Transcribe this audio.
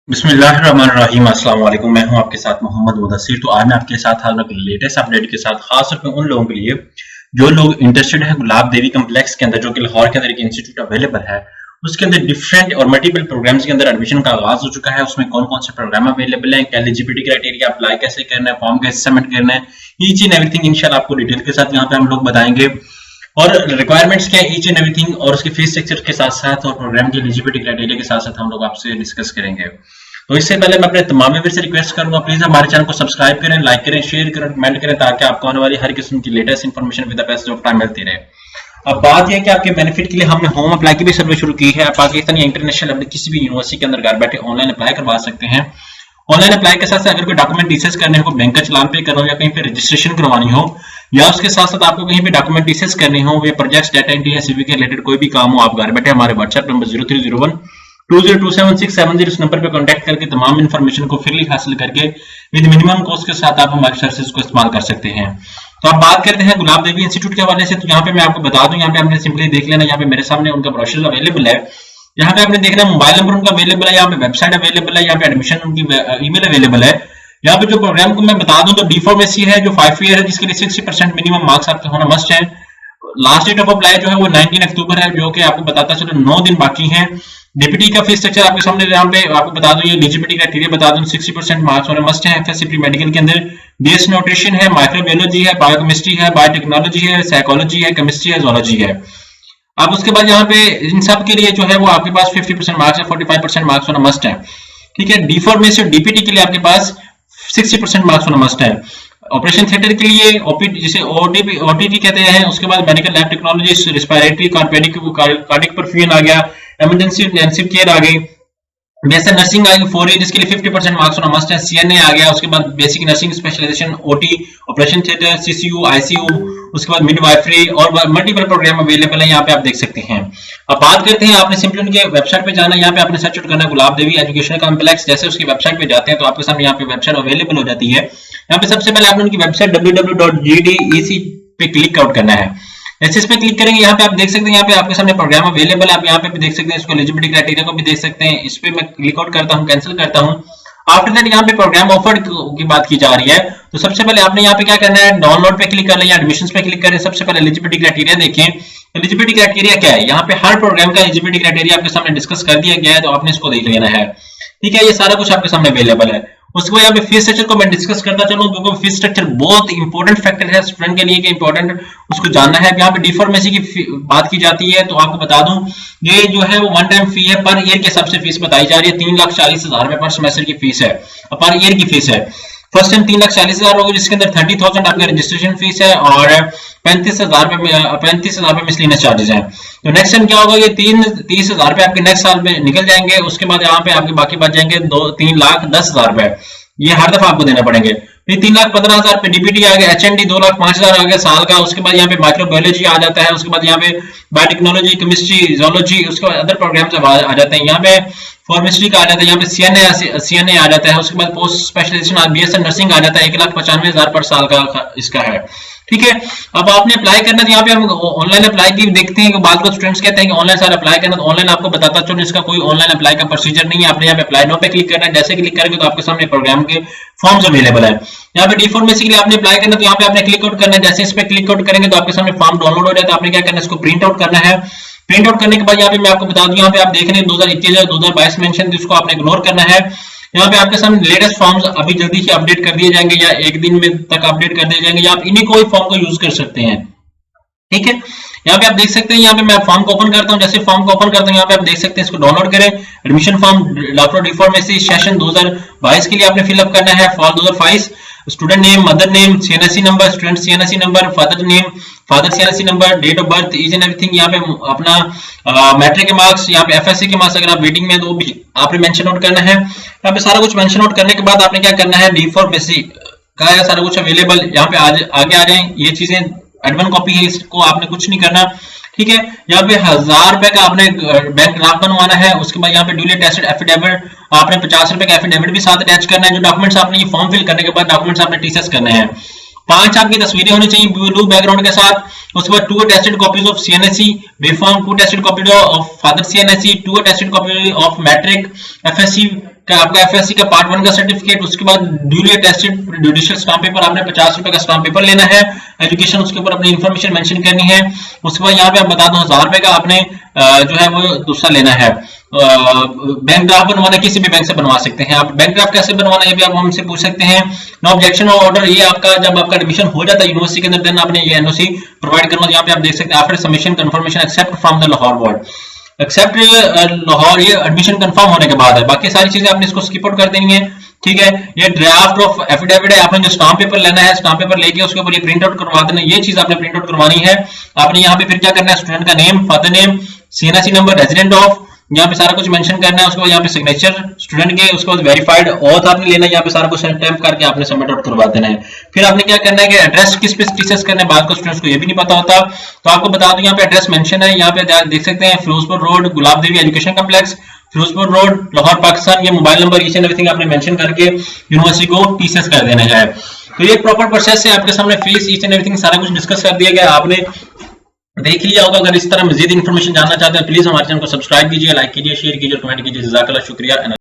बिस्मिल्लाहिर्रहमानिर्रहीम। अस्सलाम वालेकुम। मैं हूं आपके साथ मोहम्मद मुदस्सिर। तो आज मैं आपके साथ हाजिर हूं लेटेस्ट अपडेट के साथ, खास तौर पे उन लोगों के लिए जो लोग इंटरेस्टेड है गुलाब देवी कम्प्लेक्स के अंदर, जो कि लाहौर के अंदर एक इंस्टीट्यूट अवेलेबल है। उसके अंदर डिफरेंट और मल्टीपल प्रोग्राम्स के अंदर एडमिशन का आगाज हो चुका है। उसमें कौन कौन से प्रोग्राम अवेलेबल है, क्या एलिजिबिलिटी क्राइटेरिया, अप्लाई कैसे करना है, फॉर्म कैसे सबमिट करना है, ईच एंड एवरीथिंग इंशाल्लाह आपको डिटेल के साथ यहाँ पे हम लोग बताएंगे। और रिक्वायरमेंट्स क्या है ईच एंड एवरीथिंग, और उसके फीस स्ट्रक्चर के साथ साथ और प्रोग्राम की एलिजिबिलिटी क्राइटेरिया के साथ साथ हम लोग आपसे डिस्कस करेंगे। तो इससे पहले मैं अपने तमाम व्यूअर्स से रिक्वेस्ट करूंगा, प्लीज हमारे चैनल को सब्सक्राइब करें, लाइक करें, शेयर करें, कमेंट करें, ताकि आपको आने वाली हर किस्म की latest information with the best of time मिलती रहे। अब बात यह है कि आपके बेनिफिट के लिए हमने होम अप्लाई की भी सर्विस शुरू की है। पाकिस्तान या इंटरनेशनल लेवल किसी भी यूनिवर्सिटी के अंदर घर बैठे ऑनलाइन अप्लाई करवा सकते हैं। ऑनलाइन अप्लाई के साथ साथ अगर कोई डॉक्यूमेंट डिटेल्स करने हो, बैंक का चलान पे करना हो, या कहीं पे रजिस्ट्रेशन करवानी हो, या उसके साथ साथ आपको कहीं पे डॉक्यूमेंट डिटेल्स करनी हो, या प्रोजेक्ट्स, डाटा एंट्री या सीवी के रिलेटेड कोई भी काम हो, आप घर बैठे हमारे व्हाट्सएप नंबर 0301 2027 इस नंबर पे कांटेक्ट करके तमाम इन्फॉर्मेशन को फ्रीली हासिल करके विद मिनिमम कॉस्ट के साथ आप हमारे सर्विसेज को इस्तेमाल कर सकते हैं। तो आप बात करते हैं गुलाब देवी इंस्टीट्यूट के हवाले से। तो यहाँ पे मैं आपको बता दूं, यहाँ पे आपने सिंपली देख लेना, यहाँ पे मेरे सामने उनका ब्रोशर अवेलेबल है। यहाँ पे आपने देखना मोबाइल नंबर उनका अवेलेबल है, यहाँ पे वेबसाइट अवेलेबल है, यहाँ पे एडमिशन उनकी ईमेल अवेलेबल है। यहाँ पे जो प्रोग्राम को मैं बता दूं तो डी फार्मेसी है जो 5 ईयर है, जिसके लिए 60% मिनिमम मार्क्स आपके होना मस्ट है। लास्ट डेट ऑफ अप्लाई जो है वो 19 अक्टूबर है, जो कि आपको बताता चलो 9 दिन बाकी हैं। डीपीटी का फीस स्ट्रक्चर आपके सामने यहाँ पे आपको बता दूं, ये एलिजिबिलिटी क्राइटेरिया बता दूं, 60% मार्क्स होने मस्ट है। एफएससी प्री मेडिकल के अंदर बेस न्यूट्रिशन है, माइक्रोबायोलॉजी है, बायोकेमिस्ट्री है, बायोटेक्नोलॉजी है, साइकोलॉजी है, केमिस्ट्री है, जोलॉजी है। अब उसके बाद यहाँ पे इन सब के लिए जो है वो आपके पास 50% मार्क्स है, 45% मार्क्स होना मस्ट है। ठीक है, डी फार्मेसी और डीपीटी के लिए आपके पास 60% मार्क्स होना मस्ट है। ऑपरेशन थिएटर के लिए ओपीटी जिसे ओटीटी कहते हैं, उसके बाद medical lab technology, respiratory, cardiac perfusion आ गया, इमरजेंसी इंटेंसिव केयर आ गई, बेसिक नर्सिंग आ गई 4 ईयर जिसके लिए 50% मार्क्स होना मस्ट है। सीएनए आ गया, उसके बाद basic nursing specialization, OT, operation theatre, CCU, ICU, उसके बाद मिडवाइफरी और मल्टीपल प्रोग्राम अवेलेबल है, यहाँ पे आप देख सकते हैं। अब बात करते हैं, आपने सिंपली उनके वेबसाइट पे जाना है, यहाँ पे आपने सर्च आउट करना है गुलाब देवी एजुकेशन कॉम्प्लेक्स। जैसे उसकी वेबसाइट पे जाते हैं तो आपके सामने यहाँ पे वेबसाइट अवेलेबल हो जाती है। यहाँ पे सबसे पहले आपने उनकी वेबसाइट www.gdec पे क्लिक आउट करना है। जैसे इस पे क्लिक करेंगे यहाँ पे आप देख सकते हैं, यहाँ पे आपके सामने प्रोग्राम अवेलेबल है। आप यहाँ पे भी देख सकते हैं, इसको एलिजिबिलिटी क्राइटेरिया को भी देख सकते हैं। इस पे मैं क्लिक आउट करता हूँ, कैंसिल करता हूँ। आफ्टर दैट यहाँ पे प्रोग्राम ऑफर की बात की जा रही है। तो सबसे पहले आपने यहाँ पे क्या करना है, डाउनलोड पे क्लिक कर लें या एडमिशन पे क्लिक करें। सबसे पहले एलिजिबिलिटी क्राइटेरिया देखें। एलिजिबिलिटी क्राइटेरिया क्या है, यहाँ पे हर प्रोग्राम का एलिजिबिलिटी क्राइटेरिया आपके सामने डिस्कस कर दिया गया है, तो आपने इसको देख लेना है। ठीक है, ये सारा कुछ आपके सामने अवेलेबल है। उसके बाद यहाँ पे फीस स्ट्रक्चर को मैं डिस्कस करता चलूं, क्योंकि फीस स्ट्रक्चर बहुत इंपॉर्टेंट फैक्टर है स्टूडेंट के लिए कि इंपॉर्टेंट उसको जानना है। यहाँ पे डी फार्मेसी की बात की जाती है, तो आपको बता दूं ये जो है वो वन टाइम फी है, पर ईयर के हिसाब से फीस बताई जा रही है। 3,40,000 रुपए पर सेमेस्टर की फीस है, पर ईयर की फीस है। फर्स्ट टाइम 3,40,000 होगी, जिसके अंदर 30,000 आपका रजिस्ट्रेशन फीस है और 35,000 रुपए मिसलेनियस चार्जेस हैं। तो नेक्स्ट टाइम क्या होगा, ये 30,000 रुपए आपके नेक्स्ट साल में निकल जाएंगे। उसके बाद यहाँ पे आपके बाकी बच जाएंगे 3,10,000 रुपए, ये हर दफा आपको देने पड़ेंगे। फिर 3,15,000 पे डीपीटी आ गया, एचएनडी 2,05,000 आ गया साल का। उसके बाद यहाँ पे माइक्रोबायोलॉजी आ जाता है, उसके बाद यहाँ पे बायोटेक्नोलॉजी, केमिस्ट्री, जोलॉजी, उसके बाद अदर प्रोग्राम्स आ जाते हैं। यहाँ पे फॉर्मेस्ट्री का आ जाता है, यहाँ पे सीएनए आ जाता है। उसके बाद पोस्ट स्पेशलाइजेशन बीएसएन नर्सिंग आ जाता है, 1,95,000 पर साल का इसका है। ठीक है, अब आपने अप्लाई करना, तो यहाँ पे हम ऑनलाइन अप्लाई की देखते हैं कि बाद में स्टूडेंट्स कहते हैं कि ऑनलाइन सर अप्लाई करना, तो ऑनलाइन आपको बताता चलो इसका कोई ऑनलाइन अप्लाई का प्रोसीजर नहीं है। आपने यहाँ पे अप्लाई नाउ पे क्लिक करना है। जैसे क्लिक करेंगे तो आपके सामने प्रोग्राम के फॉर्म्स अवेलेबल है। यहाँ पे डी फार्मेसी के लिए आपने अप्लाई करना, तो यहाँ पे आपने क्लिक आउट करना है। जैसे इस पे क्लिक आउट करेंगे तो आपके सामने फॉर्म डाउनलोड हो जाता है। आपने क्या करना है, इसको प्रिंट आउट करना है। प्रिंट आउट करने के बाद यहाँ पे मैं आपको बता दूं, यहाँ पे आप देख रहे हैं 2021 2022 मेंशन, जिसको आपने इग्नोर करना है। यहाँ पे आपके सामने लेटेस्ट फॉर्म्स अभी जल्दी ही अपडेट कर दिए जाएंगे, या एक दिन में तक अपडेट कर दिए जाएंगे, या आप इन्हीं कोई फॉर्म को यूज कर सकते हैं। ठीक है, यहाँ पे आप देख सकते हैं, यहाँ पे मैं फॉर्म को ओपन करता हूँ। जैसे फॉर्म को ओपन करता हूँ, यहाँ पे आप देख सकते हैं, इसको डाउनलोड करें। Admission form doctor D pharmacy session 2022 के लिए आपने फिलअप करना है। Fall 2022, student name, mother name, CNSC number, student CNSC number, father name, father CNSC number, date of birth, age and everything. यहाँ पे अपना मैट्रिक के मार्क्स, यहाँ पे एफएससी के मार्क्स अगर आप वेटिंग में, तो भी आपने मेंशन आउट करना है। यहाँ पे सारा कुछ मेंशन आउट करने के बाद आपने क्या करना है, डी फार्मेसी का है सारा कुछ अवेलेबल। यहाँ पे आगे आ जाए, ये चीजें एडवन कॉपी है, इसको आपने कुछ नहीं करना। ठीक है, यहाँ पे 1,000 रुपए का आपने बैंक ड्राफ्ट बनवाना है। उसके बाद यहाँ पे ड्यूली अटेस्टेड एफिडेविट, आपने 50 रुपए का एफिडेविट भी साथ अटैच करना है। जो डॉक्यूमेंट्स आपने ये फॉर्म फिल करने के बाद डॉक्यूमेंट्स आपने टीचर्स करने हैं। 5 आपकी तस्वीरें होनी चाहिए ब्लू बैकग्राउंड के साथ। उसके बाद 2 attested copies of CNSC B form, 2 attested copy of father CNSC, 2 attested copy of matric, FSC का आपका एफएससी का पार्ट 1 का सर्टिफिकेट, उसके बाद duly attested judicial stamp paper, आपने 50 रुपए का स्टाम्प पेपर लेना है, एजुकेशन उसके ऊपर अपनी इन्फॉर्मेशन मेंशन करनी है। उसके बाद यहाँ पे आप बता दो 1000 रुपए का आपने जो है वो दूसरा लेना है। बैंक ड्राफ्ट बनवाना किसी भी बैंक से बनवा सकते हैं आप। बैंक ड्राफ्ट कैसे बनवाना है भी आप हमसे पूछ सकते हैं। नो ऑब्जेक्शन ऑर्डर, ये आपका जब आपका एडमिशन हो जाता है यूनिवर्सिटी के अंदर, देन आपने ये एनओसी प्रोवाइड करना। यहाँ पे आप देख सकते हैं after submission confirmation except from the Lahore board, except Lahore, ये एडमिशन कंफर्म होने के बाद है। बाकी सारी चीजें आपने इसको स्किप आउट कर देनी है, ठीक है। ये ड्राफ्ट ऑफ एफिडेविट है, आपने जो स्टाम्प पेपर लेना है, स्टाम्प पेपर लेके उसके ऊपर ये प्रिंट आउट करवा देना, ये चीज आपने प्रिंट आउट करवानी है। आपने यहाँ पे फिर क्या करना है, स्टूडेंट का name, father name, CNSC number, resident of, यहाँ पे सारा कुछ मेंशन करना है। उसके बाद यहाँ पे सिग्नेचर स्टूडेंट के, उसके बाद वेरीफाइड ऑथ आपने लेना है, यहाँ पे सारा कुछ स्टैम्प करके आपने सबमिट आउट करवा देना है। फिर आपने क्या करना है कि एड्रेस किस पे टीचर्स करना है, बाद को स्टूडेंट्स को ये भी नहीं पता होता, तो आपको बता दूं यहाँ पे एड्रेस मेंशन है। यहाँ पे देख सकते हैं Ferozepur road, Gulab Devi education complex, Ferozepur road, Lahore, Pakistan. ये mobile number each and everything आपने मेंशन करके यूनिवर्सिटी को टीसीएस कर देना है। तो ये प्रॉपर प्रोसेस है, आपके सामने फीस ईच एंड एवरीथिंग सारा कुछ डिस्कस कर दिया गया, आपने देख लिया होगा। अगर इस तरह मजीद इन्फॉर्मेशन जानना चाहते हैं प्लीज हमारे चैनल को सब्सक्राइब कीजिए, लाइक कीजिए, शेयर कीजिए, कमेंट कीजिए। जज़ाकल्लाह, शुक्रिया।